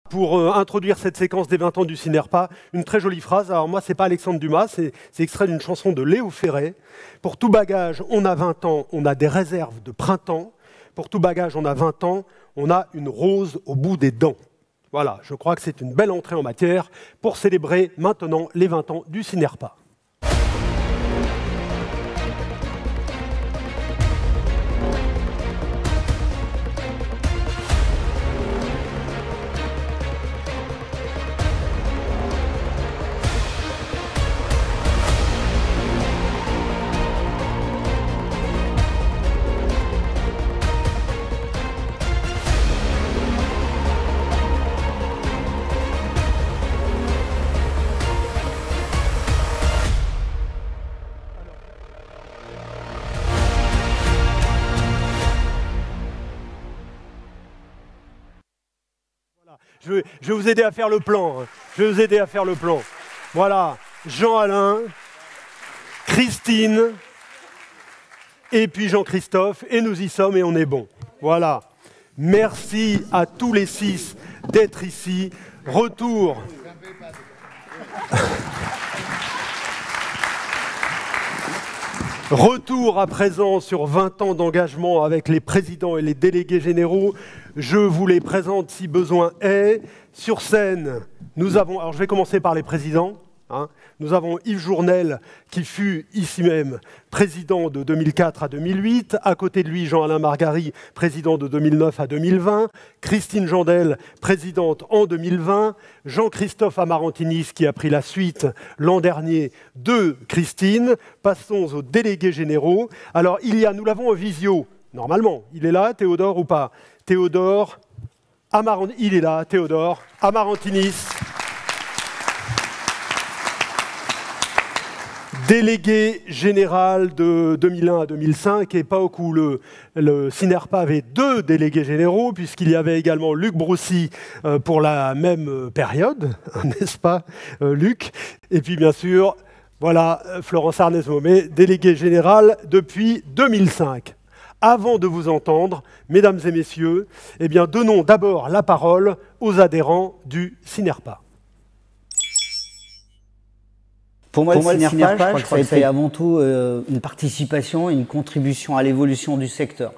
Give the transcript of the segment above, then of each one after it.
Pour introduire cette séquence des 20 ans du Cinerpa, une très jolie phrase. Alors moi, c'est pas Alexandre Dumas, c'est extrait d'une chanson de Léo Ferré. Pour tout bagage, on a 20 ans, on a des réserves de printemps. Pour tout bagage, on a 20 ans, on a une rose au bout des dents. Voilà, je crois que c'est une belle entrée en matière pour célébrer maintenant les 20 ans du Cinerpa. Je vais vous aider à faire le plan. Je vais vous aider à faire le plan. Voilà, Jean-Alain, Christine, et puis Jean-Christophe, et nous y sommes et on est bon. Voilà. Merci à tous les 6 d'être ici. Retour. Retour à présent sur 20 ans d'engagement avec les présidents et les délégués généraux. Je vous les présente si besoin est. Sur scène, nous avons, alors je vais commencer par les présidents. Nous avons Yves Journel, qui fut ici même président de 2004 à 2008. À côté de lui, Jean-Alain Margary, président de 2009 à 2020. Christine Jandel, présidente en 2020. Jean-Christophe Amarantinis, qui a pris la suite l'an dernier de Christine. Passons aux délégués généraux. Alors, nous l'avons en visio, normalement. Il est là, Théodore, ou pas? Théodore, il est là, Théodore, Amarantinis. Délégué général de 2001 à 2005, et pas au coup, le Cinerpa avait 2 délégués généraux, puisqu'il y avait également Luc Broussy pour la même période, n'est-ce pas, Luc? Et puis bien sûr, voilà, Florence Arnès-Momé, délégué général depuis 2005. Avant de vous entendre, mesdames et messieurs, eh bien, donnons d'abord la parole aux adhérents du Cinerpa. Pour moi, le Cinerpa, je crois que c'est avant tout une participation, une contribution à l'évolution du secteur.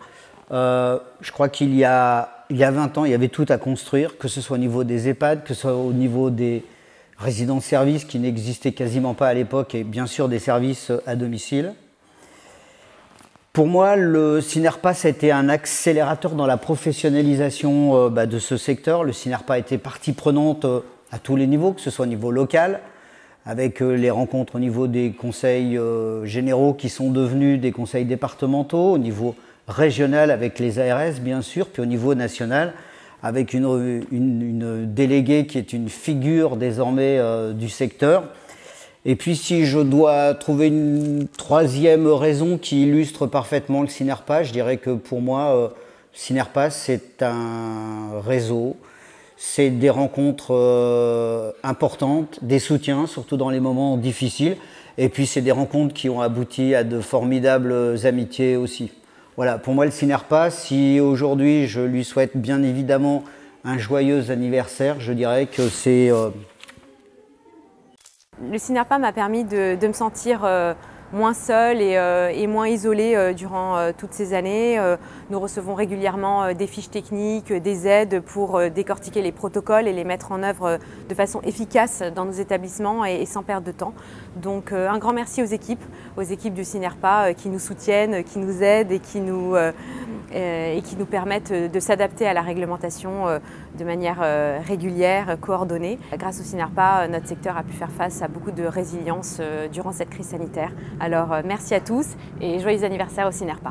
Je crois qu'il y a 20 ans, il y avait tout à construire, que ce soit au niveau des EHPAD, que ce soit au niveau des résidences-services qui n'existaient quasiment pas à l'époque, et bien sûr des services à domicile. Pour moi, le Cinerpa, ça a été un accélérateur dans la professionnalisation de ce secteur. Le Cinerpa a été partie prenante à tous les niveaux, que ce soit au niveau local, avec les rencontres au niveau des conseils généraux qui sont devenus des conseils départementaux, au niveau régional avec les ARS bien sûr, puis au niveau national avec une déléguée qui est une figure désormais du secteur. Et puis si je dois trouver une troisième raison qui illustre parfaitement le Cinerpa, je dirais que pour moi, Cinerpa c'est un réseau. C'est des rencontres importantes, des soutiens, surtout dans les moments difficiles. Et puis, c'est des rencontres qui ont abouti à de formidables amitiés aussi. Voilà, pour moi, le Cinerpa, si aujourd'hui je lui souhaite bien évidemment un joyeux anniversaire, je dirais que c'est... Le Cinerpa m'a permis de me sentir moins seule et moins isolée durant toutes ces années. Nous recevons régulièrement des fiches techniques, des aides pour décortiquer les protocoles et les mettre en œuvre de façon efficace dans nos établissements et sans perdre de temps. Donc un grand merci aux équipes du Cinerpa qui nous soutiennent, qui nous aident et qui nous permettent de s'adapter à la réglementation de manière régulière, coordonnée. Grâce au Cinerpa, notre secteur a pu faire face à beaucoup de résilience durant cette crise sanitaire. Alors merci à tous et joyeux anniversaire au Cinerpa.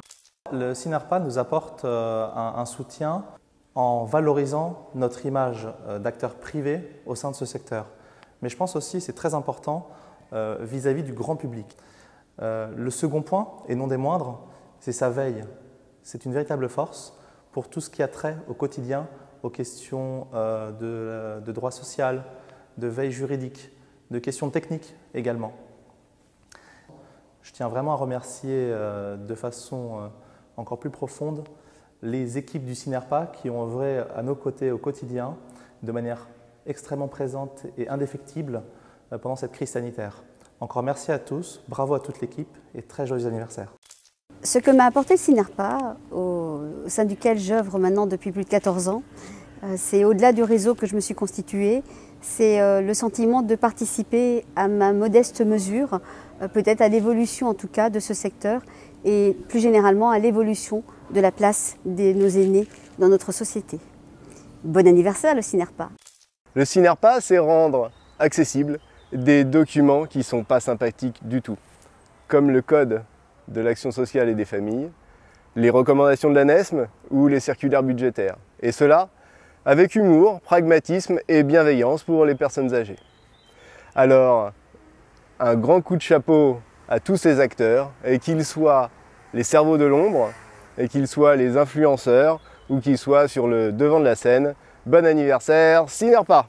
Le Cinerpa nous apporte un soutien en valorisant notre image d'acteur privé au sein de ce secteur. Mais je pense aussi, c'est très important, vis-à-vis du grand public. Le second point, et non des moindres, c'est sa veille. C'est une véritable force pour tout ce qui a trait au quotidien, aux questions de droit social, de veille juridique, de questions techniques également. Je tiens vraiment à remercier de façon encore plus profonde les équipes du Cinerpa qui ont œuvré à nos côtés au quotidien de manière extrêmement présente et indéfectible pendant cette crise sanitaire. Encore merci à tous, bravo à toute l'équipe et très joyeux anniversaire. Ce que m'a apporté le CINERPA, au sein duquel j'œuvre maintenant depuis plus de 14 ans, c'est au-delà du réseau que je me suis constitué, c'est le sentiment de participer à ma modeste mesure, peut-être à l'évolution en tout cas de ce secteur et plus généralement à l'évolution de la place de nos aînés dans notre société. Bon anniversaire le CINERPA. Le CINERPA, c'est rendre accessibles des documents qui ne sont pas sympathiques du tout, comme le Code de l'action sociale et des familles, les recommandations de l'ANESM ou les circulaires budgétaires. Et cela avec humour, pragmatisme et bienveillance pour les personnes âgées. Alors, un grand coup de chapeau à tous ces acteurs, et qu'ils soient les cerveaux de l'ombre, et qu'ils soient les influenceurs, ou qu'ils soient sur le devant de la scène. Bon anniversaire, CINERPA!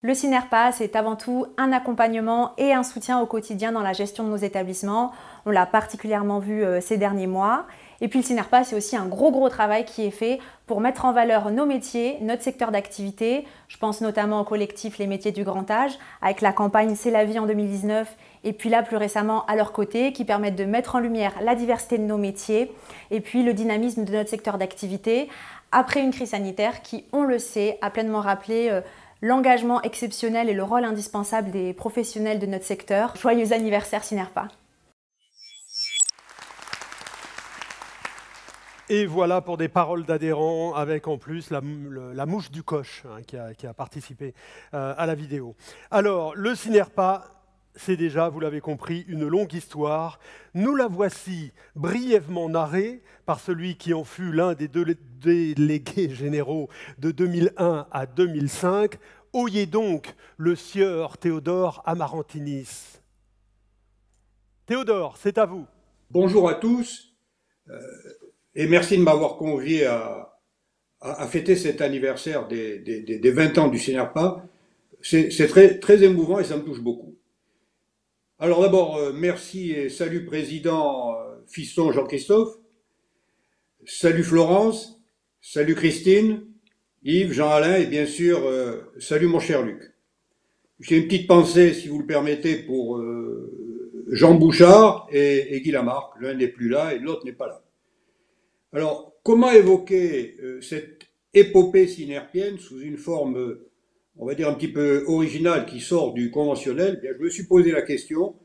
Le CINERPA, c'est avant tout un accompagnement et un soutien au quotidien dans la gestion de nos établissements. On l'a particulièrement vu ces derniers mois. Et puis le CINERPA, c'est aussi un gros travail qui est fait pour mettre en valeur nos métiers, notre secteur d'activité. Je pense notamment au collectif Les Métiers du Grand Âge, avec la campagne C'est la vie en 2019, et puis là plus récemment à leur côté, qui permettent de mettre en lumière la diversité de nos métiers, et puis le dynamisme de notre secteur d'activité, après une crise sanitaire qui, on le sait, a pleinement rappelé l'engagement exceptionnel et le rôle indispensable des professionnels de notre secteur. Joyeux anniversaire CINERPA! Et voilà pour des paroles d'adhérents, avec en plus la mouche du coche qui a participé à la vidéo. Alors, le CINERPA, c'est déjà, vous l'avez compris, une longue histoire. Nous la voici brièvement narrée par celui qui en fut l'un des deux délégués généraux de 2001 à 2005. Oyez donc le sieur Théodore Amarantinis. Théodore, c'est à vous. Bonjour à tous. Et merci de m'avoir convié à fêter cet anniversaire des 20 ans du CINERPA. C'est très émouvant et ça me touche beaucoup. Alors d'abord, merci et salut président Fiston Jean-Christophe, salut Florence, salut Christine, Yves, Jean-Alain et bien sûr, salut mon cher Luc. J'ai une petite pensée, si vous le permettez, pour Jean Bouchard et Guy Lamarck. L'un n'est plus là et l'autre n'est pas là. Alors, comment évoquer cette épopée cinerpienne sous une forme, on va dire, un petit peu originale qui sort du conventionnel? Bien, je me suis posé la question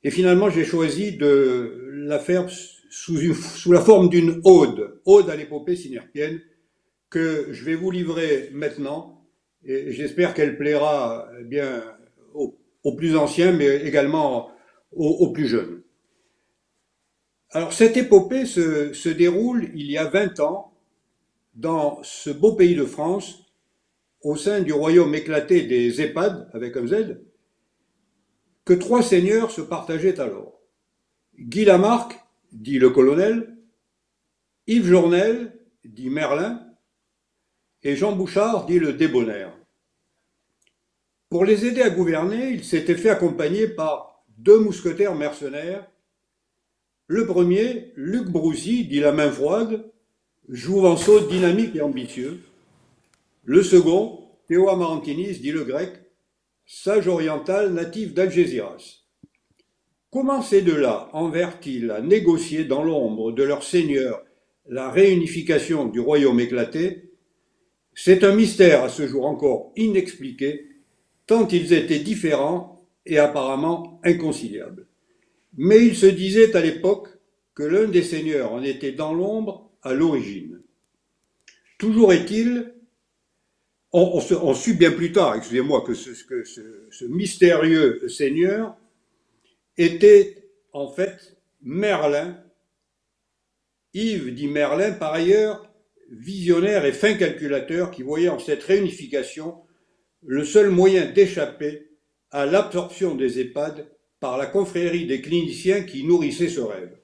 et finalement j'ai choisi de la faire sous la forme d'une ode à l'épopée cinerpienne que je vais vous livrer maintenant et j'espère qu'elle plaira bien aux plus anciens mais également aux plus jeunes. Alors cette épopée se déroule il y a 20 ans dans ce beau pays de France, au sein du royaume éclaté des EHPAD, avec un Z, que 3 seigneurs se partageaient alors. Guy Lamarck, dit le colonel, Yves Journel, dit Merlin, et Jean Bouchard, dit le débonnaire. Pour les aider à gouverner, ils s'étaient fait accompagner par 2 mousquetaires mercenaires. Le premier, Luc Broussy, dit la main froide, jouvenceau dynamique et ambitieux. Le second, Théo Amarantinis, dit le grec, sage oriental natif d'Algésiras. Comment ces deux-là en vinrent-ils à négocier dans l'ombre de leur seigneur la réunification du royaume éclaté? C'est un mystère à ce jour encore inexpliqué, tant ils étaient différents et apparemment inconciliables. Mais il se disait à l'époque que l'un des seigneurs en était dans l'ombre à l'origine. Toujours est-il, on sut bien plus tard, excusez-moi, que ce mystérieux seigneur était en fait Merlin. Yves dit Merlin, par ailleurs, visionnaire et fin calculateur qui voyait en cette réunification le seul moyen d'échapper à l'absorption des EHPAD par la confrérie des cliniciens qui nourrissaient ce rêve.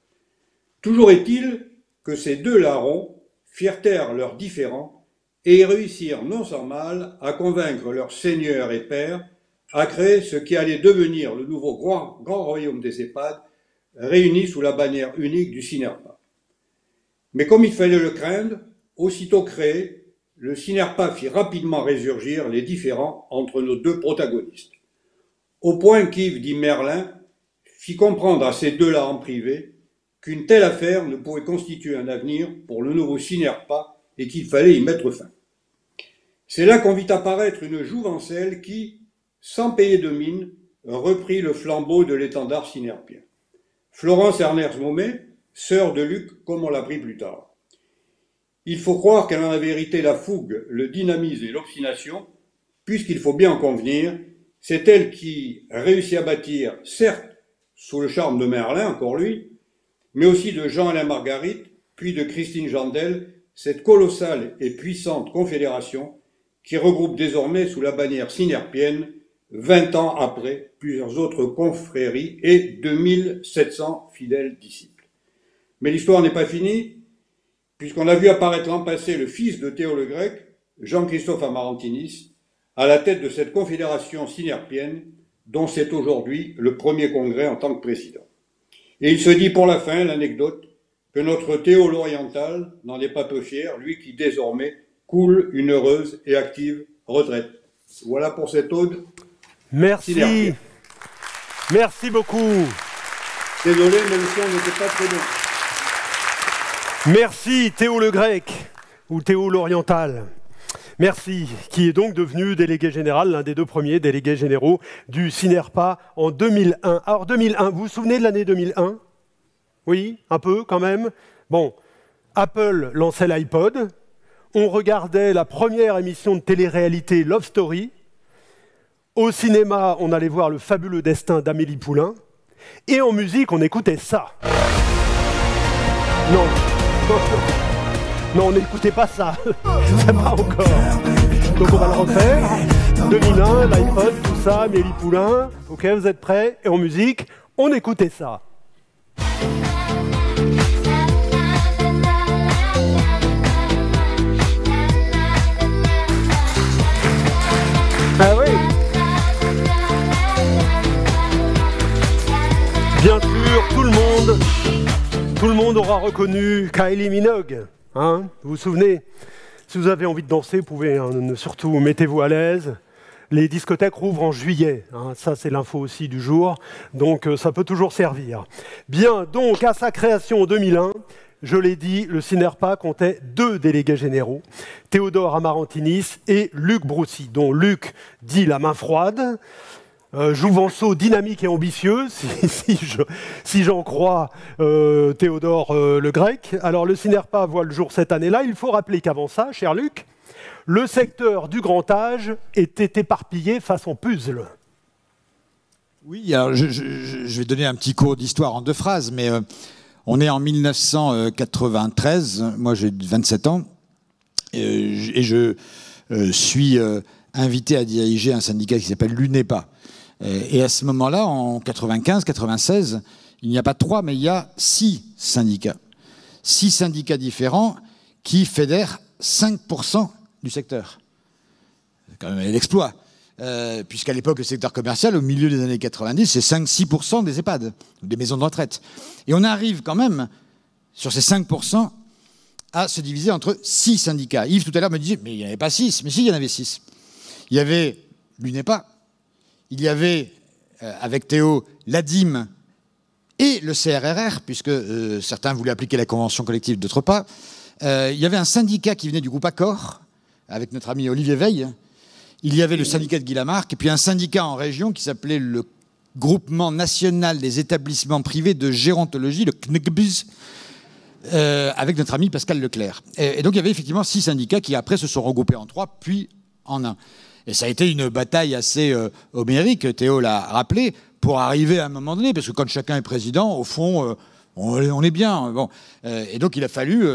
Toujours est-il que ces 2 larrons firent taire leurs différends et réussirent non sans mal à convaincre leur seigneur et père à créer ce qui allait devenir le nouveau grand royaume des EHPAD, réuni sous la bannière unique du CINERPA. Mais comme il fallait le craindre, aussitôt créé, le SINERPA fit rapidement résurgir les différends entre nos deux protagonistes. Au point qu'Yves dit Merlin fit comprendre à ces deux-là en privé qu'une telle affaire ne pouvait constituer un avenir pour le nouveau SINERPA et qu'il fallait y mettre fin. C'est là qu'on vit apparaître une jouvencelle qui, sans payer de mine, reprit le flambeau de l'étendard sinerpien. Florence Erners-Mommet, sœur de Luc, comme on l'apprit plus tard. Il faut croire qu'elle en avait hérité la fougue, le dynamisme et l'obstination, puisqu'il faut bien en convenir, c'est elle qui réussit à bâtir, certes, sous le charme de Merlin, encore lui, mais aussi de Jean-Alain Marguerite, puis de Christine Jandel, cette colossale et puissante confédération qui regroupe désormais sous la bannière sinerpienne, 20 ans après, plusieurs autres confréries et 2700 fidèles disciples. Mais l'histoire n'est pas finie, puisqu'on a vu apparaître l'an passé le fils de Théo le Grec, Jean-Christophe Amarantinis, à la tête de cette confédération sinerpienne, dont c'est aujourd'hui le premier congrès en tant que président. Et il se dit pour la fin, l'anecdote, que notre Théo l'Oriental n'en est pas peu fier, lui qui désormais coule une heureuse et active retraite. Voilà pour cette ode. Merci. Merci beaucoup. Désolé, mais le son n'était pas très bon. Merci Théo le Grec, ou Théo l'Oriental. Merci, qui est donc devenu délégué général, l'un des deux premiers délégués généraux du SINERPA en 2001. Alors 2001, vous vous souvenez de l'année 2001? Oui, un peu quand même. Bon, Apple lançait l'iPod, on regardait la première émission de télé-réalité Love Story, au cinéma, on allait voir Le fabuleux destin d'Amélie Poulain, et en musique, on écoutait ça. Non. Non, on n'écoutait pas ça. C'est pas encore. Donc on va le refaire. 2001, l'iPod, tout ça, Amélie Poulain. Ok, vous êtes prêts? Et en musique, on écoutait ça. Ah oui. Bien sûr, tout le monde aura reconnu Kylie Minogue. Hein, vous vous souvenez? Si vous avez envie de danser, vous pouvez, hein, surtout mettez-vous à l'aise. Les discothèques rouvrent en juillet. Hein, ça, c'est l'info aussi du jour. Donc, ça peut toujours servir. Bien, donc, à sa création en 2001, je l'ai dit, le SINERPA comptait 2 délégués généraux, Théodore Amarantinis et Luc Broussy, dont Luc dit la main froide, Jouvenceau dynamique et ambitieux, si j'en crois Théodore le Grec. Alors le SINERPA voit le jour cette année-là. Il faut rappeler qu'avant ça, cher Luc, le secteur du grand âge était éparpillé façon puzzle. Oui, alors je vais donner un petit cours d'histoire en 2 phrases, mais on est en 1993, moi j'ai 27 ans, et je suis invité à diriger un syndicat qui s'appelle l'UNEPA. Et à ce moment-là, en 95-96, il n'y a pas 3, mais il y a 6 syndicats. 6 syndicats différents qui fédèrent 5% du secteur. C'est quand même l'exploit. Puisqu'à l'époque, le secteur commercial, au milieu des années 90, c'est 5-6% des EHPAD, des maisons de retraite. Et on arrive quand même, sur ces 5%, à se diviser entre 6 syndicats. Yves, tout à l'heure, me disait, mais il n'y en avait pas 6. Mais si, il y en avait 6. Il y avait l'UNEPA, il y avait, avec Théo, l'ADIM et le CRRR, puisque certains voulaient appliquer la convention collective, d'autres pas. Il y avait un syndicat qui venait du groupe Accor, avec notre ami Olivier Veil. Il y avait le syndicat de Guy Lamarck, et puis un syndicat en région qui s'appelait le Groupement national des établissements privés de gérontologie, le CNEGBUS, avec notre ami Pascal Leclerc. Et donc il y avait effectivement 6 syndicats qui après se sont regroupés en 3, puis en 1. Et ça a été une bataille assez homérique, Théo l'a rappelé, pour arriver à un moment donné, parce que quand chacun est président, au fond, on est bien. Bon. Et donc il a fallu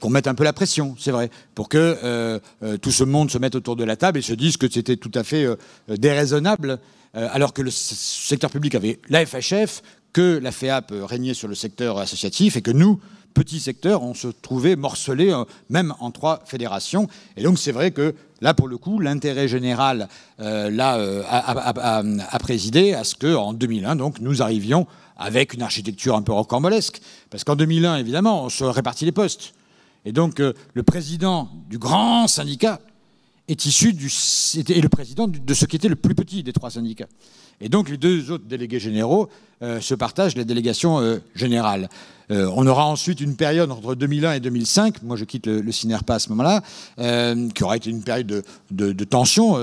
qu'on mette un peu la pression, c'est vrai, pour que tout ce monde se mette autour de la table et se dise que c'était tout à fait déraisonnable, alors que le secteur public avait la FHF, que la FEAP régnait sur le secteur associatif, et que nous, petit secteur, on se trouvait morcelés, même en 3 fédérations. Et donc c'est vrai que là, pour le coup, l'intérêt général a présidé à ce qu'en 2001, donc, nous arrivions avec une architecture un peu rocambolesque. Parce qu'en 2001, évidemment, on se répartit les postes. Et donc, le président du grand syndicat est le président de ce qui était le plus petit des 3 syndicats. Et donc, les 2 autres délégués généraux se partagent la délégation générale. On aura ensuite une période entre 2001 et 2005, moi je quitte le CINERPA à ce moment-là, qui aura été une période de tension.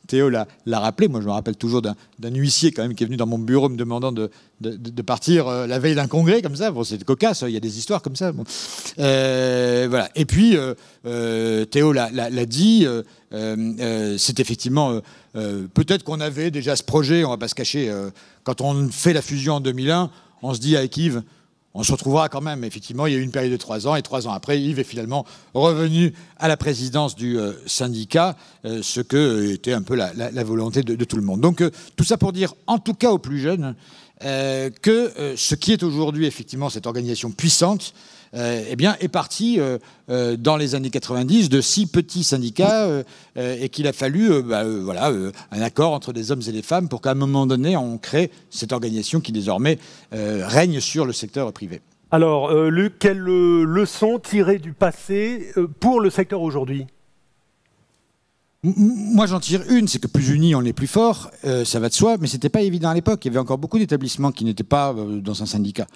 Théo l'a rappelé, moi je me rappelle toujours d'un huissier quand même qui est venu dans mon bureau me demandant de partir la veille d'un congrès comme ça. Bon, c'est cocasse, il y a des histoires comme ça. Bon. Voilà. Et puis, Théo l'a dit, c'est effectivement... peut-être qu'on avait déjà ce projet, on ne va pas se cacher, quand on fait la fusion en 2001, on se dit avec Yves, on se retrouvera quand même. Effectivement, il y a eu une période de 3 ans, et 3 ans après, Yves est finalement revenu à la présidence du syndicat, ce que était un peu la volonté de tout le monde. Donc, tout ça pour dire, en tout cas aux plus jeunes, que ce qui est aujourd'hui effectivement cette organisation puissante, eh bien, est parti dans les années 90 de 6 petits syndicats et qu'il a fallu voilà, un accord entre des hommes et des femmes pour qu'à un moment donné, on crée cette organisation qui désormais règne sur le secteur privé. Alors, Luc, quelle leçon tirer du passé pour le secteur aujourd'hui ? Moi, j'en tire une, c'est que plus unis, on est plus fort, ça va de soi, mais c'était pas évident à l'époque. Il y avait encore beaucoup d'établissements qui n'étaient pas dans un syndicat.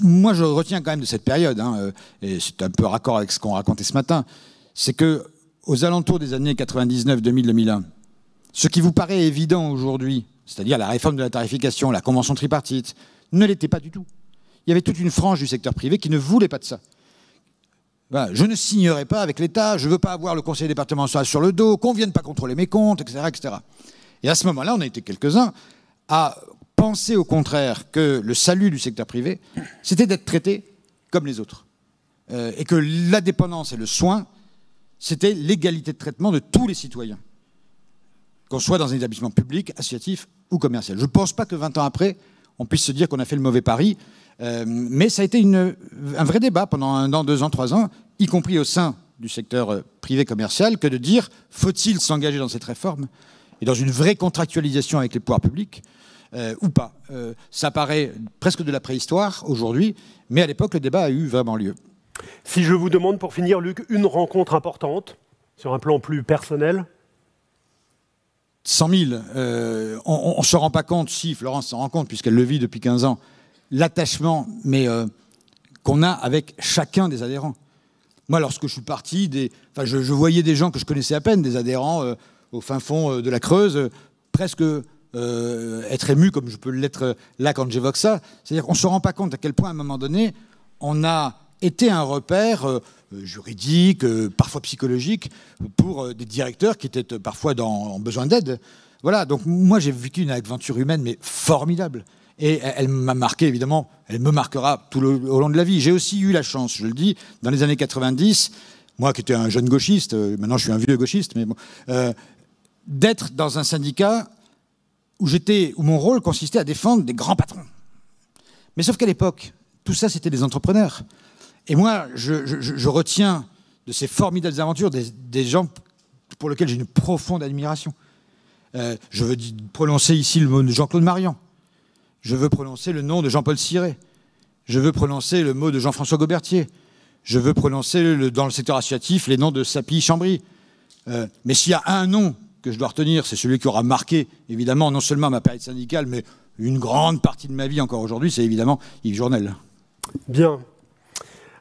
Moi, je retiens quand même de cette période, hein, et c'est un peu raccord avec ce qu'on racontait ce matin, c'est que aux alentours des années 99, 2000, 2001, ce qui vous paraît évident aujourd'hui, c'est-à-dire la réforme de la tarification, la convention tripartite, ne l'était pas du tout. Il y avait toute une frange du secteur privé qui ne voulait pas de ça. Voilà, je ne signerai pas avec l'État, je ne veux pas avoir le conseil départemental sur le dos, qu'on ne vienne pas contrôler mes comptes, etc., etc. Et à ce moment-là, on a été quelques-uns à penser au contraire que le salut du secteur privé, c'était d'être traité comme les autres. Et que la dépendance et le soin, c'était l'égalité de traitement de tous les citoyens, qu'on soit dans un établissement public, associatif ou commercial. Je ne pense pas que 20 ans après, on puisse se dire qu'on a fait le mauvais pari. Mais ça a été un vrai débat pendant 1 an, 2 ans, 3 ans, y compris au sein du secteur privé commercial, que de dire faut-il s'engager dans cette réforme et dans une vraie contractualisation avec les pouvoirs publics ou pas. Ça paraît presque de la préhistoire aujourd'hui, mais à l'époque, le débat a eu vraiment lieu. Si je vous demande pour finir, Luc, une rencontre importante, sur un plan plus personnel ? 100 000. On ne se rend pas compte, si Florence s'en rend compte, puisqu'elle le vit depuis 15 ans, l'attachement qu'on a avec chacun des adhérents. Moi, lorsque je suis parti, je voyais des gens que je connaissais à peine, des adhérents au fin fond de la Creuse, presque être ému comme je peux l'être là quand j'évoque ça. C'est-à-dire qu'on ne se rend pas compte à quel point, à un moment donné, on a été un repère juridique, parfois psychologique, pour des directeurs qui étaient parfois en besoin d'aide. Voilà, donc moi j'ai vécu une aventure humaine, mais formidable. Et elle m'a marqué, évidemment, elle me marquera au long de la vie. J'ai aussi eu la chance, je le dis, dans les années 90, moi qui étais un jeune gauchiste, maintenant je suis un vieux gauchiste, mais bon, d'être dans un syndicat où mon rôle consistait à défendre des grands patrons. Mais sauf qu'à l'époque, tout ça c'était des entrepreneurs. Et moi, je retiens de ces formidables aventures des gens pour lesquels j'ai une profonde admiration. Je veux prononcer ici le mot de Jean-Claude Marian. Je veux prononcer le nom de Jean-Paul Siret. Je veux prononcer le mot de Jean-François Gobertier. Je veux prononcer dans le secteur associatif les noms de Sapy Chambry. Mais s'il y a un nom que je dois retenir, c'est celui qui aura marqué, évidemment, non seulement ma période syndicale, mais une grande partie de ma vie encore aujourd'hui, c'est évidemment Yves Journel. Bien.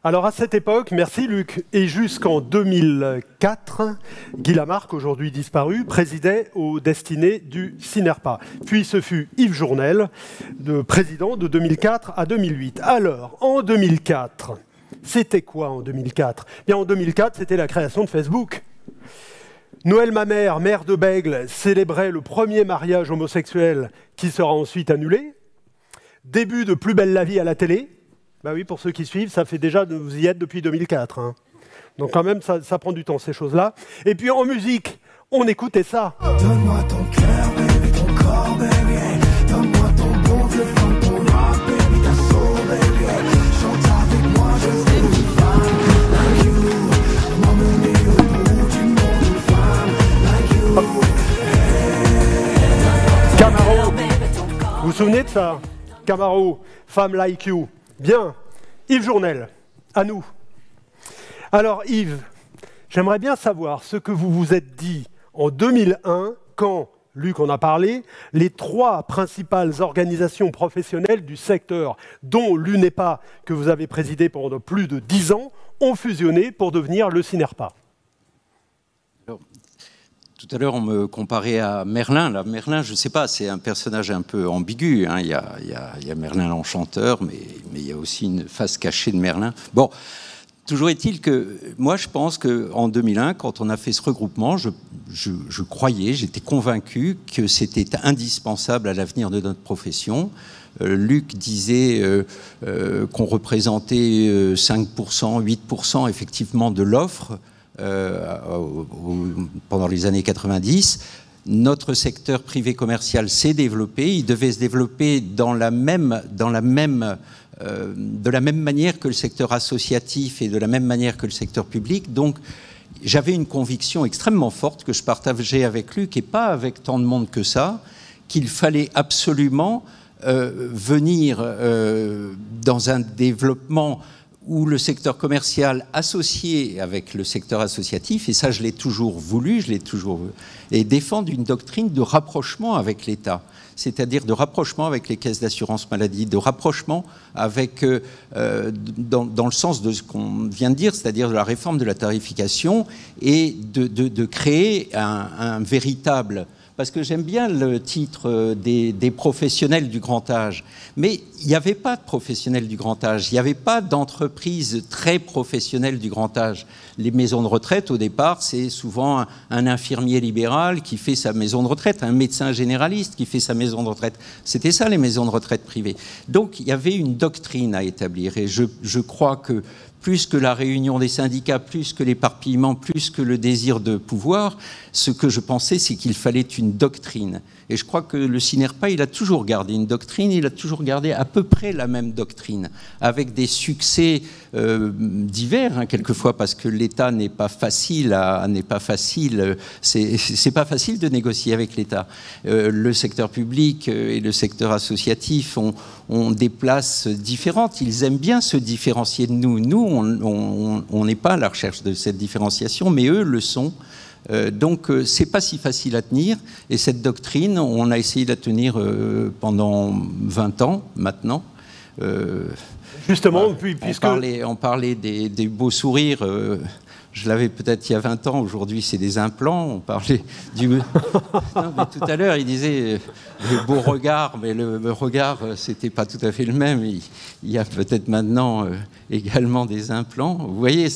Alors à cette époque, merci Luc, et jusqu'en 2004, Guy Lamarque, aujourd'hui disparu, présidait aux destinées du CINERPA. Puis ce fut Yves Journel, président de 2004 à 2008. Alors, en 2004, c'était quoi en 2004 ? Bien, en 2004, c'était la création de Facebook. Noël Mamère, maire de Bègles, célébrait le premier mariage homosexuel qui sera ensuite annulé. Début de Plus belle la vie à la télé. Bah oui, pour ceux qui suivent, ça fait déjà, vous y êtes depuis 2004. Hein. Donc quand même, ça prend du temps, ces choses-là. Et puis en musique, on écoutait ça. Donne-moi ton cœur, baby, ton corps, baby. Donne-moi ton bon vieux funk, ton rock, baby, ta soul, baby. Chante avec moi, je veux une femme like you. M'emmener au bout du monde, une femme like you. Camaro, vous vous souvenez de ça? Camaro, femme like you. Bien. Yves Journel, à nous. Alors Yves, j'aimerais bien savoir ce que vous vous êtes dit en 2001 quand, Luc en a parlé, les 3 principales organisations professionnelles du secteur, dont l'UNEPA que vous avez présidé pendant plus de 10 ans, ont fusionné pour devenir le CINERPA. Tout à l'heure, on me comparait à Merlin. Là, Merlin, je ne sais pas, c'est un personnage un peu ambigu. Hein. Il y a Merlin l'Enchanteur, mais il y a aussi une face cachée de Merlin. Bon, toujours est-il que moi, je pense qu'en 2001, quand on a fait ce regroupement, je croyais, j'étais convaincu que c'était indispensable à l'avenir de notre profession. Luc disait qu'on représentait 5%, 8% effectivement de l'offre pendant les années 90. Notre secteur privé commercial s'est développé. Il devait se développer de la même manière que le secteur associatif et de la même manière que le secteur public. Donc, j'avais une conviction extrêmement forte que je partageais avec Luc, et pas avec tant de monde que ça, qu'il fallait absolument venir dans un développement où le secteur commercial associé avec le secteur associatif, et ça je l'ai toujours voulu, et défendre une doctrine de rapprochement avec l'État, c'est-à-dire de rapprochement avec les caisses d'assurance maladie, de rapprochement avec, dans le sens de ce qu'on vient de dire, c'est-à-dire de la réforme de la tarification, et de créer un véritable... Parce que j'aime bien le titre des professionnels du grand âge. Mais il n'y avait pas de professionnels du grand âge. Il n'y avait pas d'entreprise très professionnelle du grand âge. Les maisons de retraite, au départ, c'est souvent un infirmier libéral qui fait sa maison de retraite, un médecin généraliste qui fait sa maison de retraite. C'était ça, les maisons de retraite privées. Donc, il y avait une doctrine à établir. Et je crois que plus que la réunion des syndicats, plus que l'éparpillement, plus que le désir de pouvoir, ce que je pensais, c'est qu'il fallait une doctrine. Et je crois que le CINERPA, il a toujours gardé une doctrine, il a toujours gardé à peu près la même doctrine, avec des succès divers, hein, quelquefois, parce que l'État n'est pas facile, c'est pas facile de négocier avec l'État. Le secteur public et le secteur associatif ont des places différentes. Ils aiment bien se différencier de nous. Nous, on n'est pas à la recherche de cette différenciation, mais eux le sont. Donc, c'est pas si facile à tenir. Et cette doctrine, on a essayé de la tenir pendant 20 ans, maintenant. Justement, puisque... On parlait des beaux sourires. Je l'avais peut-être il y a 20 ans, aujourd'hui c'est des implants. On parlait du... Non, mais tout à l'heure, il disait le beau regard, mais le regard, c'était pas tout à fait le même. Il y a peut-être maintenant également des implants. Vous voyez,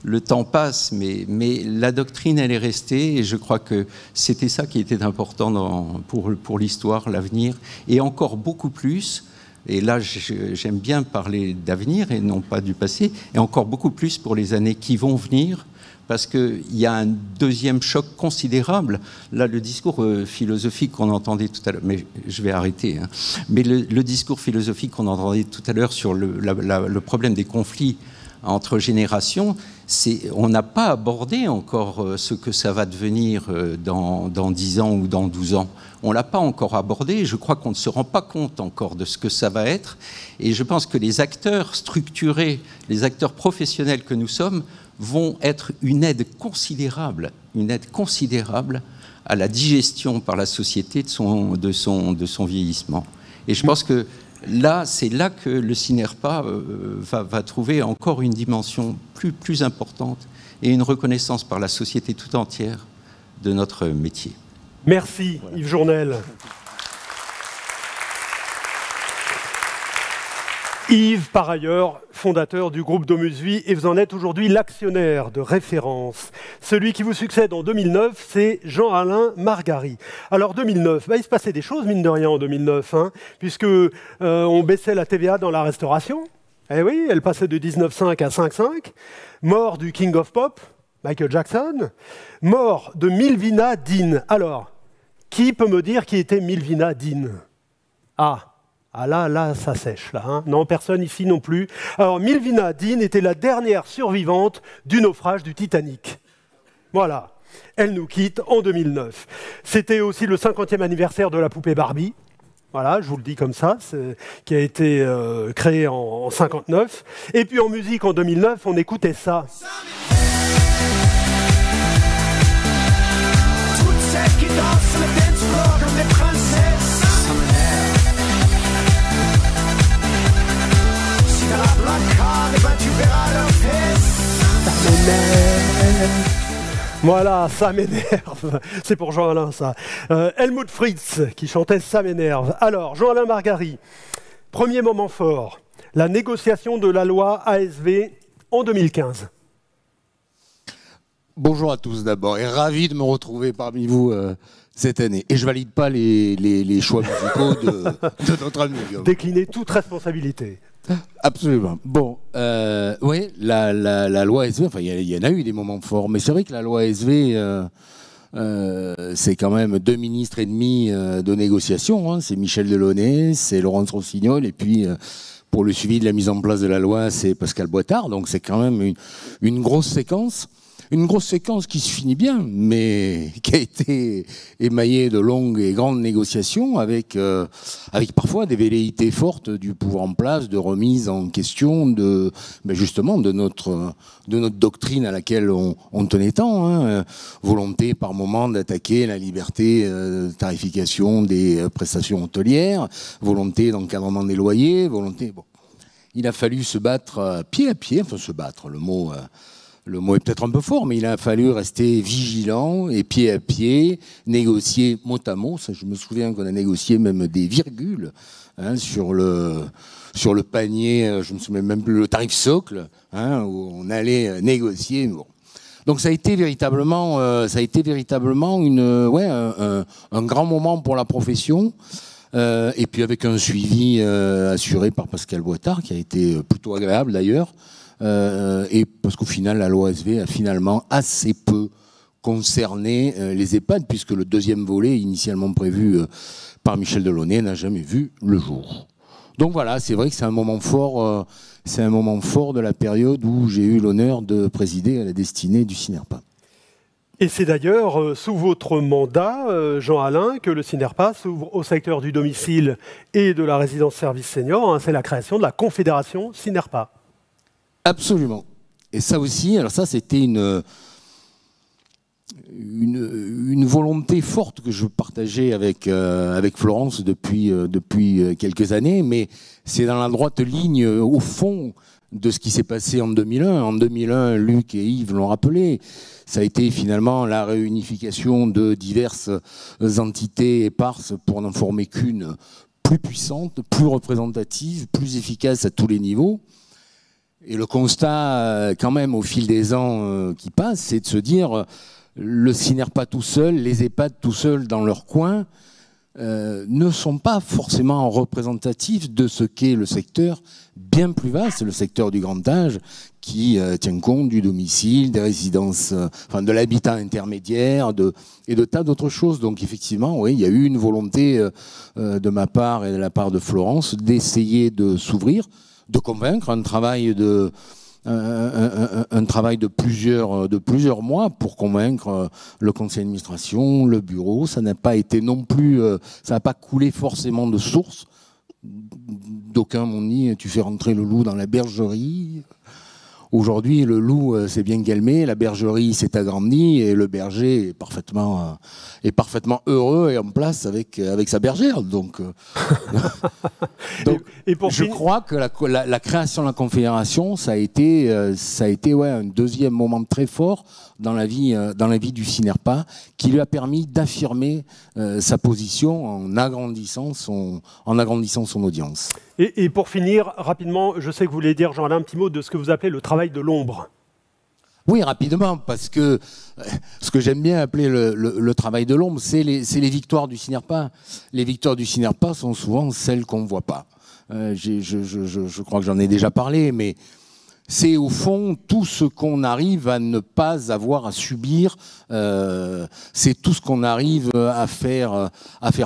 le temps passe, mais la doctrine, elle est restée, et je crois que c'était ça qui était important pour l'histoire, l'avenir, et encore beaucoup plus. Et là, j'aime bien parler d'avenir et non pas du passé, et encore beaucoup plus pour les années qui vont venir, parce qu'il y a un deuxième choc considérable. Là, le discours philosophique qu'on entendait tout à l'heure, mais je vais arrêter, hein. Mais le discours philosophique qu'on entendait tout à l'heure sur le problème des conflits entre générations, on n'a pas abordé encore ce que ça va devenir dans 10 ans ou dans 12 ans. On ne l'a pas encore abordé. Je crois qu'on ne se rend pas compte encore de ce que ça va être. Et je pense que les acteurs structurés, les acteurs professionnels que nous sommes, vont être une aide considérable à la digestion par la société de son vieillissement. Et je pense que là, c'est là que le CINERPA va trouver encore une dimension plus importante et une reconnaissance par la société tout entière de notre métier. Merci, voilà. Yves Journel. Yves, par ailleurs, fondateur du groupe Domusvie, et vous en êtes aujourd'hui l'actionnaire de référence. Celui qui vous succède en 2009, c'est Jean-Alain Margary. Alors 2009, il se passait des choses, mine de rien, en 2009, hein, puisque on baissait la TVA dans la restauration. Eh oui, elle passait de 19,5 à 5,5. Mort du King of Pop, Michael Jackson. Mort de Milvina Dean. Alors, qui peut me dire qui était Milvina Dean? Ah là, ça sèche, là. Hein. Non, personne ici non plus. Alors, Milvina Dean était la dernière survivante du naufrage du Titanic. Voilà. Elle nous quitte en 2009. C'était aussi le 50e anniversaire de la poupée Barbie. Voilà, je vous le dis comme ça, qui a été créé en 59. Et puis en musique, en 2009, on écoutait ça. Toutes celles qui dansent sur le dance floor comme des princesses. Si t'as la black card, eh ben tu verras leurs fesses. Voilà, ça m'énerve. C'est pour Jean-Alain, ça. Helmut Fritz, qui chantait Ça m'énerve. Alors, Jean-Alain Margary, premier moment fort, la négociation de la loi ASV en 2015. Bonjour à tous d'abord, et ravi de me retrouver parmi vous cette année. Et je valide pas les choix musicaux de notre ami. Décliner toute responsabilité. Absolument. Bon, oui, la loi ASV, enfin, il y en a eu des moments forts, mais c'est vrai que la loi ASV, c'est quand même 2 ministres et demi de négociation. Hein. C'est Michel Delaunay, c'est Laurence Rossignol, et puis pour le suivi de la mise en place de la loi, c'est Pascal Boitard. Donc c'est quand même une grosse séquence. Une grosse séquence qui se finit bien, mais qui a été émaillée de longues et grandes négociations avec parfois des velléités fortes du pouvoir en place, de remise en question justement de notre doctrine à laquelle on tenait tant. Hein. Volonté par moment d'attaquer la liberté de tarification des prestations hôtelières, volonté d'encadrement des loyers, volonté... Bon. Il a fallu se battre pied à pied, enfin se battre, le mot est peut-être un peu fort, mais il a fallu rester vigilant et pied à pied, négocier mot à mot. Ça, je me souviens qu'on a négocié même des virgules sur le panier, je me souviens même plus, le tarif socle, où on allait négocier. Bon. Donc ça a été véritablement, un grand moment pour la profession. Et puis avec un suivi assuré par Pascal Boitard, qui a été plutôt agréable d'ailleurs. Et parce qu'au final, la loi ASV a finalement assez peu concerné les EHPAD, puisque le deuxième volet, initialement prévu par Michel Delaunay, n'a jamais vu le jour. Donc voilà, c'est vrai que c'est un moment fort de la période où j'ai eu l'honneur de présider à la destinée du CINERPA. Et c'est d'ailleurs sous votre mandat, Jean-Alain, que le CINERPA s'ouvre au secteur du domicile et de la résidence service senior. Hein, c'est la création de la Confédération CINERPA. Absolument. Et ça aussi, alors ça c'était une volonté forte que je partageais avec Florence depuis quelques années, mais c'est dans la droite ligne, au fond, de ce qui s'est passé en 2001. En 2001, Luc et Yves l'ont rappelé, ça a été finalement la réunification de diverses entités éparses pour n'en former qu'une plus puissante, plus représentative, plus efficace à tous les niveaux. Et le constat, quand même, au fil des ans qui passent, c'est de se dire le CINERPA tout seul, les EHPAD tout seuls dans leur coin, ne sont pas forcément représentatifs de ce qu'est le secteur bien plus vaste, le secteur du grand âge, qui tient compte du domicile, des résidences, enfin de l'habitat intermédiaire et de tas d'autres choses. Donc effectivement, oui, il y a eu une volonté de ma part et de la part de Florence d'essayer de s'ouvrir, de convaincre, un travail de plusieurs mois pour convaincre le conseil d'administration, le bureau. Ça n'a pas été non plus, ça n'a pas coulé forcément de source. D'aucuns m'ont dit tu fais rentrer le loup dans la bergerie. Aujourd'hui, le loup s'est bien calmé, la bergerie s'est agrandie et le berger est parfaitement heureux et en place avec sa bergère. Donc je crois que la création de la Confédération, ça a été un deuxième moment très fort dans la vie du CINERPA, qui lui a permis d'affirmer sa position en agrandissant son audience. Et pour finir, rapidement, je sais que vous voulez dire, Jean-Alain, un petit mot de ce que vous appelez le travail de l'ombre. Oui, rapidement, parce que ce que j'aime bien appeler le travail de l'ombre, c'est les victoires du CINERPA. Les victoires du CINERPA sont souvent celles qu'on ne voit pas. Je crois que j'en ai déjà parlé, mais c'est au fond tout ce qu'on arrive à ne pas avoir à subir, c'est tout ce qu'on arrive à faire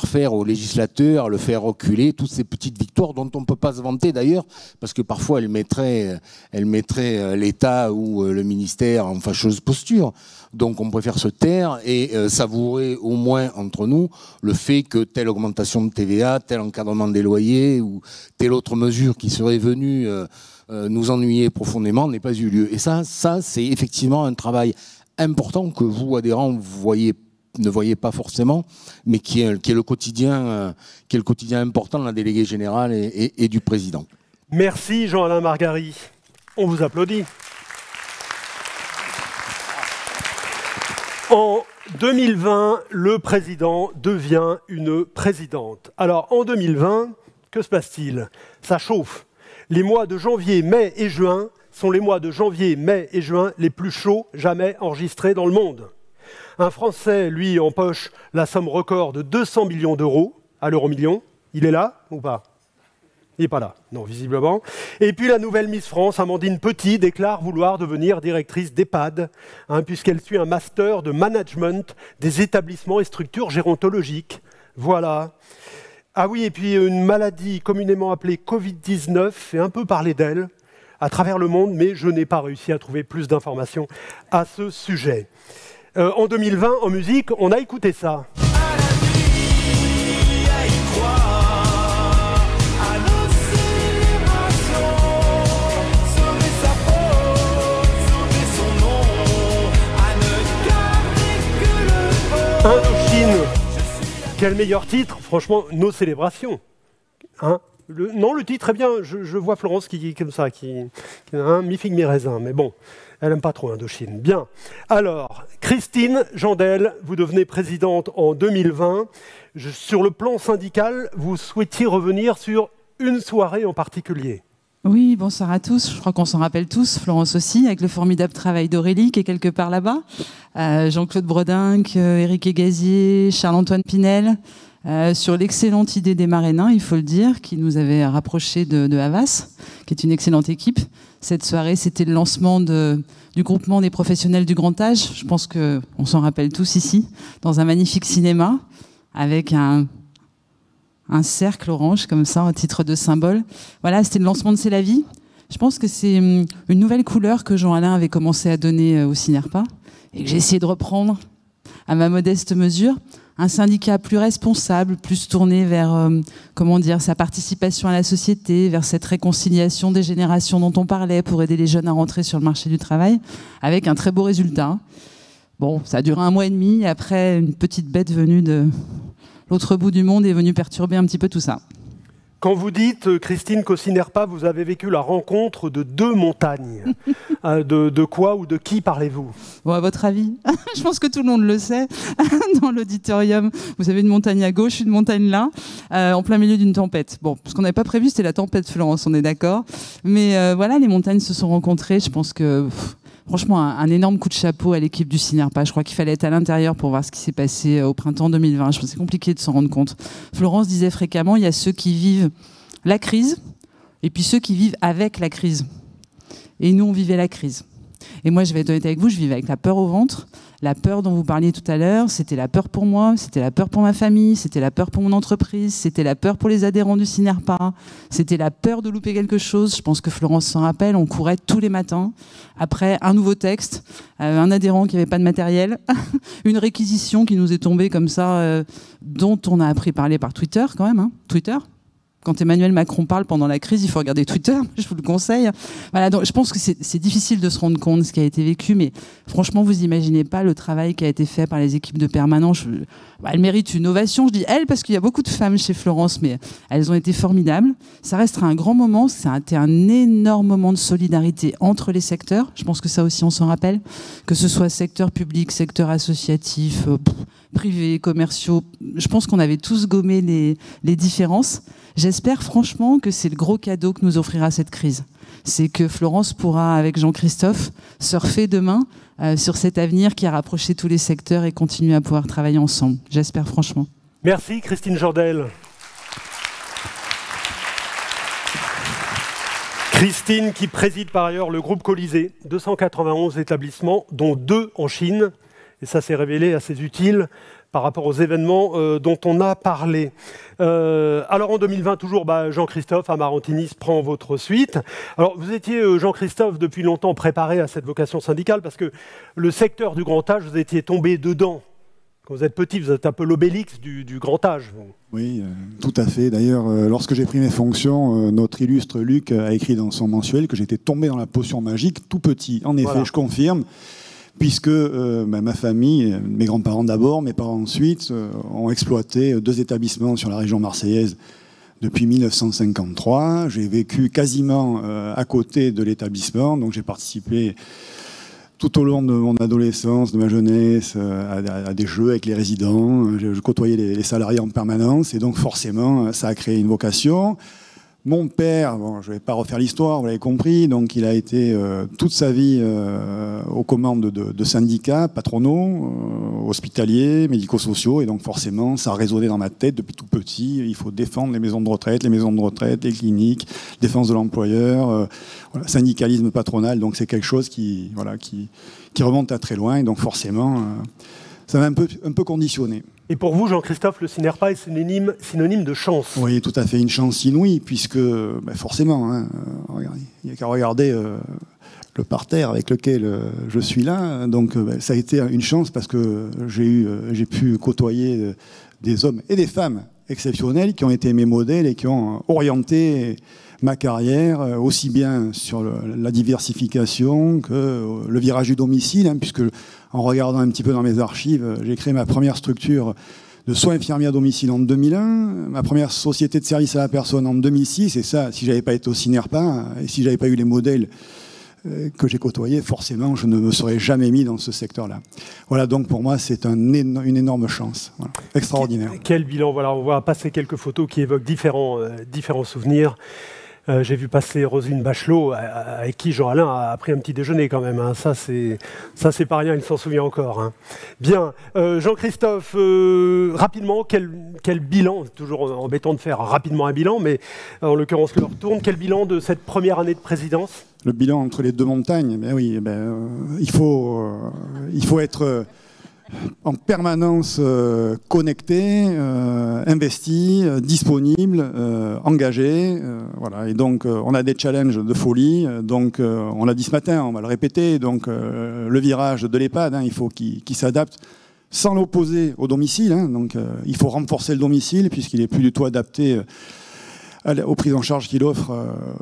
faire aux législateurs, à le faire reculer, toutes ces petites victoires dont on ne peut pas se vanter d'ailleurs, parce que parfois elles mettraient l'État ou le ministère en fâcheuse posture. Donc on préfère se taire et savourer au moins entre nous le fait que telle augmentation de TVA, tel encadrement des loyers ou telle autre mesure qui serait venue nous ennuyer profondément n'ait pas eu lieu. Et ça c'est effectivement un travail important que vous, adhérents, ne voyez pas forcément, mais qui est le quotidien important de la déléguée générale et du président. Merci Jean-Alain Margary. On vous applaudit. En 2020, le président devient une présidente. Alors en 2020, que se passe-t-il? Ça chauffe. Les mois de janvier, mai et juin sont les mois de janvier, mai et juin les plus chauds jamais enregistrés dans le monde. Un Français, lui, empoche la somme record de 200 millions d'euros à l'euro-million. Il est là ou pas? Il n'est pas là, non, visiblement. Et puis la nouvelle Miss France, Amandine Petit, déclare vouloir devenir directrice d'EHPAD, puisqu'elle suit un master de management des établissements et structures gérontologiques. Voilà. Ah oui, et puis une maladie communément appelée Covid-19 fait un peu parler d'elle à travers le monde, mais je n'ai pas réussi à trouver plus d'informations à ce sujet. En 2020, en musique, on a écouté ça. Indochine. Quel meilleur titre, franchement, Nos célébrations. Non, le titre est bien, je vois Florence qui comme ça, qui mi-figue mi-raisin, mais bon, elle n'aime pas trop Indochine. Bien, alors, Christine Jandel, vous devenez présidente en 2020. Sur le plan syndical, vous souhaitiez revenir sur une soirée en particulier. Oui, bonsoir à tous. Je crois qu'on s'en rappelle tous, Florence aussi, avec le formidable travail d'Aurélie qui est quelque part là-bas. Jean-Claude Brodinck, Éric Gazier, Charles-Antoine Pinel, sur l'excellente idée des Marénins, il faut le dire, qui nous avait rapprochés de Havas, qui est une excellente équipe. Cette soirée, c'était le lancement du groupement des professionnels du grand âge. Je pense qu'on s'en rappelle tous ici, dans un magnifique cinéma, avec un cercle orange, comme ça, à titre de symbole. Voilà, c'était le lancement de C'est la vie. Je pense que c'est une nouvelle couleur que Jean-Alain avait commencé à donner au Cinerpa et que j'ai essayé de reprendre à ma modeste mesure. Un syndicat plus responsable, plus tourné vers sa participation à la société, vers cette réconciliation des générations dont on parlait pour aider les jeunes à rentrer sur le marché du travail, avec un très beau résultat. Bon, ça a duré 1 mois et demi, et après, une petite bête venue de l'autre bout du monde est venue perturber un petit peu tout ça. Quand vous dites, Christine, qu'au Cinerpa, vous avez vécu la rencontre de 2 montagnes, de quoi ou de qui parlez-vous? Bon, à votre avis, je pense que tout le monde le sait, dans l'auditorium, vous avez une montagne à gauche, une montagne là, en plein milieu d'une tempête. Bon, ce qu'on n'avait pas prévu, c'était la tempête, Florence, on est d'accord. Mais voilà, les montagnes se sont rencontrées, je pense que... Franchement, un énorme coup de chapeau à l'équipe du Cinerpa. Je crois qu'il fallait être à l'intérieur pour voir ce qui s'est passé au printemps 2020. Je pense que c'est compliqué de s'en rendre compte. Florence disait fréquemment, il y a ceux qui vivent la crise et puis ceux qui vivent avec la crise. Et nous, on vivait la crise. Et moi, je vais être honnête avec vous, je vivais avec la peur au ventre. La peur dont vous parliez tout à l'heure, c'était la peur pour moi, c'était la peur pour ma famille, c'était la peur pour mon entreprise, c'était la peur pour les adhérents du Cinerpa, c'était la peur de louper quelque chose. Je pense que Florence s'en rappelle, on courait tous les matins après un nouveau texte, un adhérent qui n'avait pas de matériel, une réquisition qui nous est tombée comme ça, dont on a appris à parler par Twitter quand même, Twitter. Quand Emmanuel Macron parle pendant la crise, il faut regarder Twitter, je vous le conseille. Voilà, donc je pense que c'est difficile de se rendre compte de ce qui a été vécu, mais franchement, vous imaginez pas le travail qui a été fait par les équipes de permanents. Elles méritent une ovation, je dis elles, parce qu'il y a beaucoup de femmes chez Florence, mais elles ont été formidables. Ça restera un grand moment, ça a été un énorme moment de solidarité entre les secteurs. Je pense que ça aussi, on s'en rappelle, que ce soit secteur public, secteur associatif, privés, commerciaux. Je pense qu'on avait tous gommé les différences. J'espère franchement que c'est le gros cadeau que nous offrira cette crise. C'est que Florence pourra, avec Jean-Christophe, surfer demain sur cet avenir qui a rapproché tous les secteurs et continuer à pouvoir travailler ensemble. J'espère franchement. Merci Christine Jandel. Christine qui préside par ailleurs le groupe Colisée, 291 établissements, dont 2 en Chine. Et ça s'est révélé assez utile par rapport aux événements dont on a parlé. Alors en 2020, toujours, Jean-Christophe Amarantini prend votre suite. Alors vous étiez, Jean-Christophe, depuis longtemps préparé à cette vocation syndicale parce que le secteur du grand âge, vous étiez tombé dedans. Quand vous êtes petit, vous êtes un peu l'obélix du grand âge. Vous. Oui, tout à fait. D'ailleurs, lorsque j'ai pris mes fonctions, notre illustre Luc a écrit dans son mensuel que j'étais tombé dans la potion magique tout petit. En effet, voilà. Je confirme. Puisque ma famille, mes grands-parents d'abord, mes parents ensuite, ont exploité 2 établissements sur la région marseillaise depuis 1953. J'ai vécu quasiment à côté de l'établissement, donc j'ai participé tout au long de mon adolescence, de ma jeunesse, à des jeux avec les résidents. Je côtoyais les salariés en permanence, et donc forcément, ça a créé une vocation. Mon père, bon, je ne vais pas refaire l'histoire, vous l'avez compris, donc il a été toute sa vie aux commandes de syndicats patronaux, hospitaliers, médico-sociaux, et donc forcément ça a résonné dans ma tête depuis tout petit. Il faut défendre les maisons de retraite, les cliniques, défense de l'employeur, voilà, syndicalisme patronal, donc c'est quelque chose qui remonte à très loin, et donc forcément ça m'a un peu conditionné. Et pour vous, Jean-Christophe, le Cinerpa est synonyme de chance. Oui, tout à fait, une chance inouïe, puisque forcément, il n'y a qu'à regarder le parterre avec lequel je suis là. Donc ça a été une chance parce que j'ai pu côtoyer des hommes et des femmes exceptionnels qui ont été mes modèles et qui ont orienté ma carrière aussi bien sur la diversification que le virage du domicile, puisque en regardant un petit peu dans mes archives, j'ai créé ma première structure de soins infirmiers à domicile en 2001, ma première société de service à la personne en 2006, et ça, si j'avais pas été au Cinerpa, et si j'avais pas eu les modèles que j'ai côtoyés, forcément, je ne me serais jamais mis dans ce secteur-là. Voilà, donc pour moi, c'est une énorme chance, voilà. Extraordinaire. Quel bilan, voilà, on va passer quelques photos qui évoquent différents souvenirs. J'ai vu passer Roselyne Bachelot, avec qui Jean-Alain a pris un petit déjeuner quand même. Hein. Ça, c'est pas rien, il s'en souvient encore. Hein. Bien, Jean-Christophe, rapidement, quel bilan, c'est toujours embêtant de faire rapidement un bilan, mais en l'occurrence, l'heure tourne. Quel bilan de cette première année de présidence? Le bilan entre les 2 montagnes, oui, il faut être en permanence connecté, investi, disponible, engagé. Voilà. Et donc, on a des challenges de folie. Donc, on l'a dit ce matin, on va le répéter. Donc, le virage de l'EHPAD, il faut qu'il s'adapte sans l'opposer au domicile. Donc, il faut renforcer le domicile puisqu'il n'est plus du tout adapté aux prises en charge qu'il offre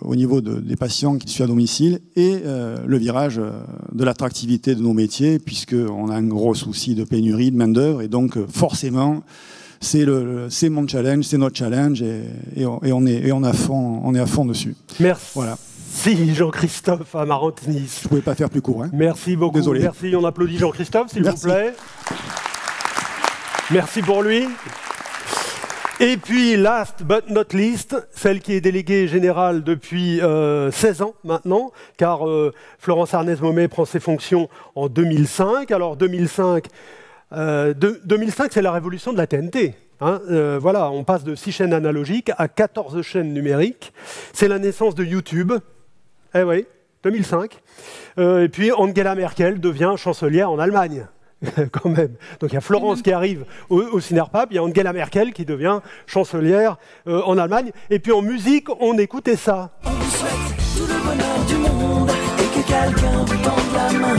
au niveau des patients qui sont à domicile, et le virage de l'attractivité de nos métiers, puisqu'on a un gros souci de pénurie de main-d'œuvre, et donc forcément, c'est mon challenge, c'est notre challenge, et on est à fond dessus. Merci. Voilà. Merci Jean-Christophe Amarantini. Je ne pouvais pas faire plus court. Merci beaucoup. Désolé. Merci, on applaudit Jean-Christophe, s'il vous plaît. Merci pour lui. Et puis, last but not least, celle qui est déléguée générale depuis 16 ans maintenant, car Florence Arnez-Momé prend ses fonctions en 2005. Alors 2005, c'est la révolution de la TNT. Voilà, on passe de 6 chaînes analogiques à 14 chaînes numériques. C'est la naissance de YouTube. Eh oui, 2005. Et puis Angela Merkel devient chancelière en Allemagne. Quand même. Donc il y a Florence qui arrive au Cinerpa, il y a Angela Merkel qui devient chancelière en Allemagne. Et puis en musique, on écoutait ça. On vous souhaite tout le bonheur du monde et que quelqu'un vous tende la main.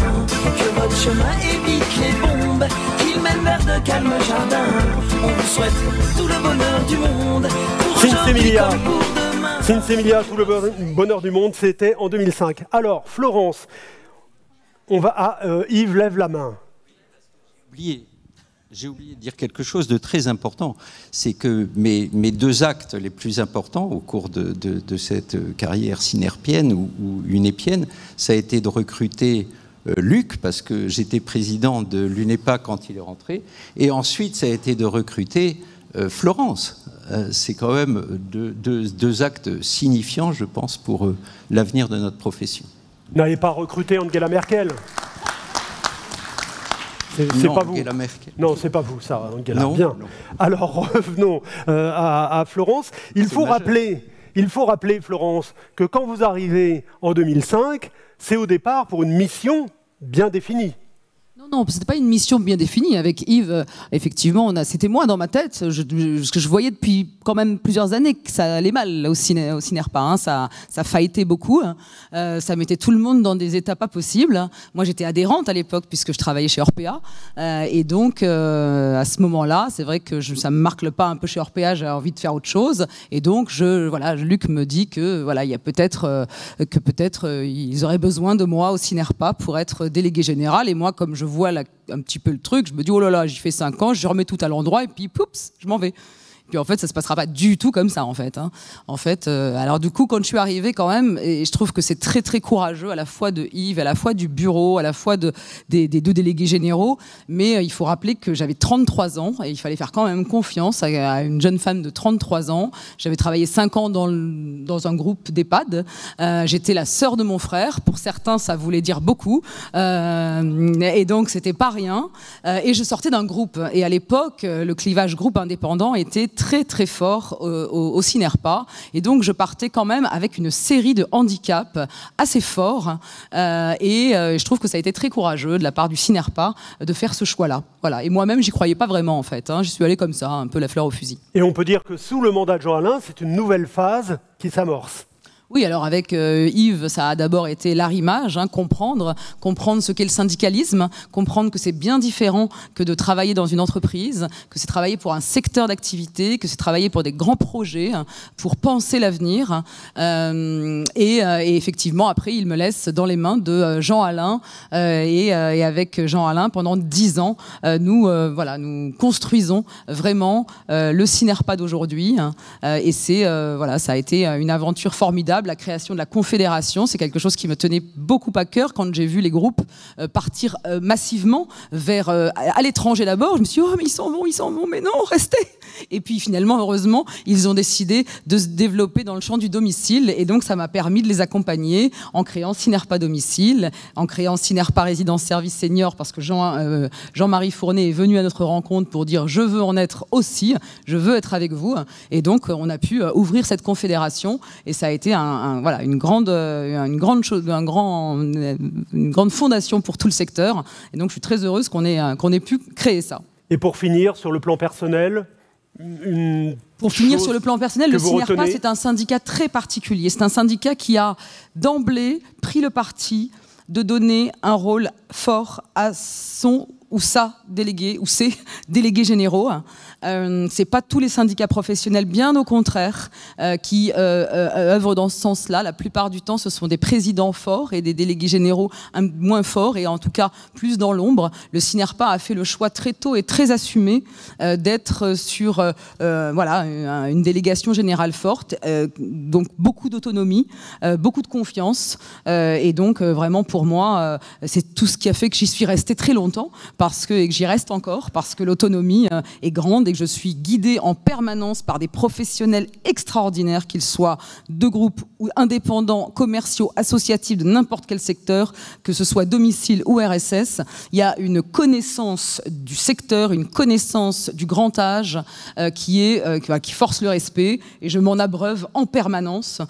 Que votre chemin évite les bombes, qu'il mène vers de calmes jardins. On vous souhaite tout le bonheur du monde pour aujourd'hui comme pour demain. Sinsemilia, tout le bonheur du monde, c'était en 2005. Alors Florence, on va à Yves, lève la main. J'ai oublié de dire quelque chose de très important. C'est que mes 2 actes les plus importants au cours de cette carrière cinerpienne ou unépienne, ça a été de recruter Luc, parce que j'étais président de l'UNEPA quand il est rentré, et ensuite ça a été de recruter Florence. C'est quand même 2 actes signifiants, je pense, pour l'avenir de notre profession. Vous n'avez pas recruté Angela Merkel? C'est pas vous. Non, c'est pas vous, ça, Angela. Bien. Non. Alors revenons à Florence. Il faut rappeler Il faut rappeler, Florence, que quand vous arrivez en 2005, c'est au départ pour une mission bien définie. Non, c'était pas une mission bien définie. Avec Yves, effectivement, c'était moi dans ma tête. Ce que je voyais depuis quand même plusieurs années que ça allait mal au Cinerpa. Hein. Ça faillitait beaucoup. Ça mettait tout le monde dans des états pas possibles. Moi, j'étais adhérente à l'époque puisque je travaillais chez Orpea. Et donc, à ce moment-là, c'est vrai que ça me marque le pas un peu chez Orpea. J'ai envie de faire autre chose. Et donc, Luc me dit que il y a peut-être ils auraient besoin de moi au Cinerpa pour être délégué général. Et moi, comme je vois un petit peu le truc, je me dis oh là là, j'y fais 5 ans, je remets tout à l'endroit et puis poups, je m'en vais. Puis en fait, ça se passera pas du tout comme ça en fait. Hein. En fait, alors du coup, quand je suis arrivée quand même, et je trouve que c'est très très courageux à la fois de Yves, à la fois du bureau, à la fois des deux délégués généraux. Mais il faut rappeler que j'avais 33 ans et il fallait faire quand même confiance à une jeune femme de 33 ans. J'avais travaillé 5 ans dans un groupe d'EHPAD. J'étais la sœur de mon frère. Pour certains, ça voulait dire beaucoup. Et donc, c'était pas rien. Et je sortais d'un groupe. Et à l'époque, le clivage groupe indépendant était très très fort au Cinerpa, et donc je partais quand même avec une série de handicaps assez forts, et je trouve que ça a été très courageux de la part du Cinerpa de faire ce choix-là. Voilà. Et moi-même, j'y croyais pas vraiment en fait. Hein. J'y suis allée comme ça, un peu la fleur au fusil. Et on peut dire que sous le mandat de Jean Alain, c'est une nouvelle phase qui s'amorce. Oui, alors avec Yves, ça a d'abord été l'arrimage, hein, comprendre ce qu'est le syndicalisme, comprendre que c'est bien différent que de travailler dans une entreprise, que c'est travailler pour un secteur d'activité, que c'est travailler pour des grands projets, hein, pour penser l'avenir. Et effectivement, après, il me laisse dans les mains de Jean Alain. Et avec Jean Alain, pendant 10 ans, nous construisons vraiment le Cinerpa d'aujourd'hui. Et ça a été une aventure formidable. La création de la Confédération, c'est quelque chose qui me tenait beaucoup à cœur quand j'ai vu les groupes partir massivement à l'étranger d'abord. Je me suis dit, oh, mais ils s'en vont, mais non, restez. Et puis finalement, heureusement, ils ont décidé de se développer dans le champ du domicile, et donc ça m'a permis de les accompagner en créant Cinerpa Domicile, en créant Cinerpa Résidence Service Senior, parce que Jean-Marie Fournet est venu à notre rencontre pour dire je veux en être aussi, je veux être avec vous, et donc on a pu ouvrir cette confédération, et ça a été une grande fondation pour tout le secteur, et donc je suis très heureuse qu'on ait pu créer ça. Et pour finir, sur le plan personnel, sur le plan personnel, le Cinerpa, c'est un syndicat très particulier. C'est un syndicat qui a d'emblée pris le parti de donner un rôle fort à son ou sa délégué ou ses délégués généraux. C'est pas tous les syndicats professionnels, bien au contraire, qui œuvrent dans ce sens-là. La plupart du temps, ce sont des présidents forts et des délégués généraux moins forts, et en tout cas plus dans l'ombre. Le Cinerpa a fait le choix très tôt et très assumé d'être sur une délégation générale forte, donc beaucoup d'autonomie, beaucoup de confiance, et donc vraiment pour moi, c'est tout ce qui a fait que j'y suis restée très longtemps, et que j'y reste encore, parce que l'autonomie est grande et que je suis guidée en permanence par des professionnels extraordinaires, qu'ils soient de groupes ou indépendants, commerciaux, associatifs, de n'importe quel secteur, que ce soit domicile ou RSS. Il y a une connaissance du secteur, une connaissance du grand âge qui force le respect, et je m'en abreuve en permanence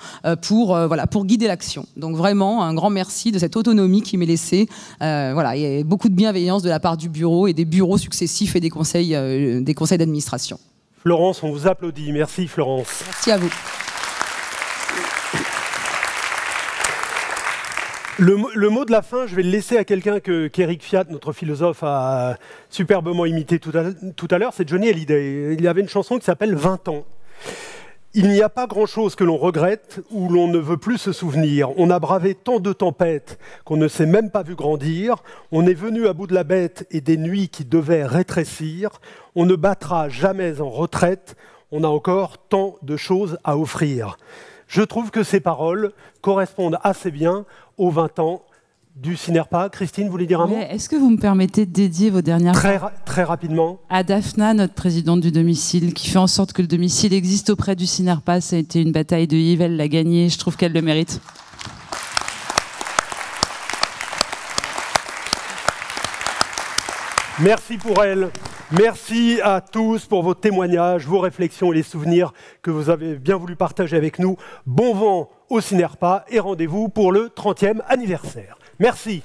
pour guider l'action. Donc vraiment, un grand merci de cette autonomie qui m'est laissée. Il y a beaucoup de bienveillance de la part du bureau et des bureaux successifs et des conseils d'administration. Florence, on vous applaudit. Merci Florence. Merci à vous. Le mot de la fin, je vais le laisser à quelqu'un qu'Éric Fiat, notre philosophe, a superbement imité tout à l'heure, c'est Johnny Hallyday. Il y avait une chanson qui s'appelle 20 ans. Il n'y a pas grand-chose que l'on regrette ou l'on ne veut plus se souvenir. On a bravé tant de tempêtes qu'on ne s'est même pas vu grandir. On est venu à bout de la bête et des nuits qui devaient rétrécir. On ne battra jamais en retraite. On a encore tant de choses à offrir. Je trouve que ces paroles correspondent assez bien aux 20 ans du Cinerpa. Christine, vous voulez dire un mot ? Est-ce que vous me permettez de dédier vos dernières très rapidement à Daphna, notre présidente du domicile, qui fait en sorte que le domicile existe auprès du Cinerpa. Ça a été une bataille de Yves, elle l'a gagnée, je trouve qu'elle le mérite. Merci pour elle. Merci à tous pour vos témoignages, vos réflexions et les souvenirs que vous avez bien voulu partager avec nous. Bon vent au Cinerpa et rendez-vous pour le 30e anniversaire. Merci.